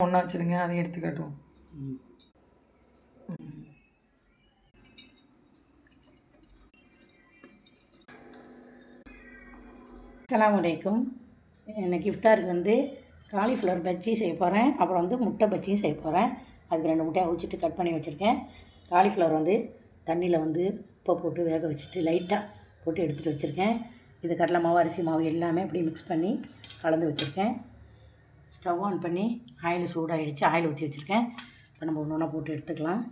ஒன்றா வச்சுருங்க, அதை எடுத்து காட்டுவோம். அஸ்ஸலாமு அலைக்கும். எனக்கு இஃப்தாருக்கு வந்து காலிஃப்ளவர் பஜ்ஜி செய்ய போகிறேன். அப்புறம் வந்து முட்டை பஜ்ஜியும் செய்ய போகிறேன். அதுக்கு 2 முட்டையை அவிச்சிட்டு கட் பண்ணி வச்சுருக்கேன். காலிஃப்ளவர் வந்து தண்ணியில் வந்து உப்பை போட்டு வேக வச்சுட்டு லைட்டாக போட்டு எடுத்துகிட்டு வச்சுருக்கேன். இது கடலை மாவு, அரிசி மாவு எல்லாமே அப்படி மிக்ஸ் பண்ணி கலந்து வச்சுருக்கேன். ஸ்டவ் ஆன் பண்ணி ஆயில் சூடாகிடுச்சு, ஆயில் ஊற்றி வச்சுருக்கேன். இப்போ நம்ம ஒன்று ஒன்றா போட்டு எடுத்துக்கலாம்.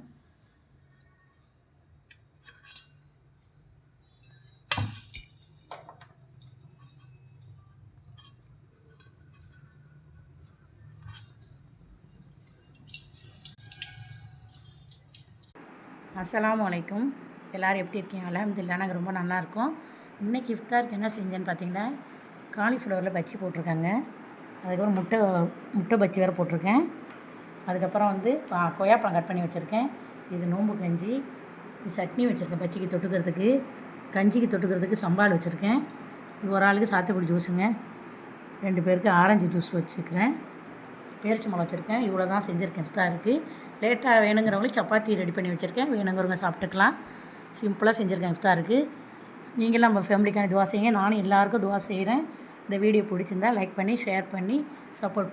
அஸ்ஸலாமு அலைக்கும். எல்லோரும் எப்படி இருக்கீங்க? அல்ஹம்துலில்லாஹ் நாங்கள் ரொம்ப நல்லாயிருக்கோம். இன்றைக்கி இஃப்தாருக்கு என்ன செஞ்சேன்னு பார்த்தீங்கன்னா, காலிஃப்ளவரில் பஜ்ஜி போட்டிருக்காங்க. அதுக்கப்புறம் முட்டை பஜ்ஜி வேறு போட்டிருக்கேன். அதுக்கப்புறம் வந்து கொய்யாப்பழம் கட் பண்ணி வச்சுருக்கேன். இது நோம்பு கஞ்சி. இது சட்னி வச்சுருக்கேன் பஜ்ஜிக்கு தொட்டுக்கிறதுக்கு. கஞ்சிக்கு தொட்டுக்கிறதுக்கு சம்பால் வச்சுருக்கேன். ஒரு ஆளுக்கு சாத்துக்குடி ஜூஸுங்க. 2 பேருக்கு ஆரஞ்சு ஜூஸ் வச்சுருக்கிறேன். பேரிச்சம்பழம் வச்சுருக்கேன். இவ்வளோ தான் செஞ்சுருக்கேன் இஃப்தாருக்கு. லேட்டாக வேணுங்கிறவங்களுக்கு சப்பாத்தி ரெடி பண்ணி வச்சுருக்கேன். வேணுங்கிறவங்க சாப்பிட்டுக்கலாம். சிம்பிளாக செஞ்சுருக்கேன் இஃப்தாருக்கு. நீங்களும் நம்ம ஃபேமிலிக்கான துவா செய்யுங்க. நானும் எல்லாேருக்கும் துவா செய்கிறேன். இந்த வீடியோ பிடிச்சிருந்தா லைக் பண்ணி, ஷேர் பண்ணி சப்போர்ட்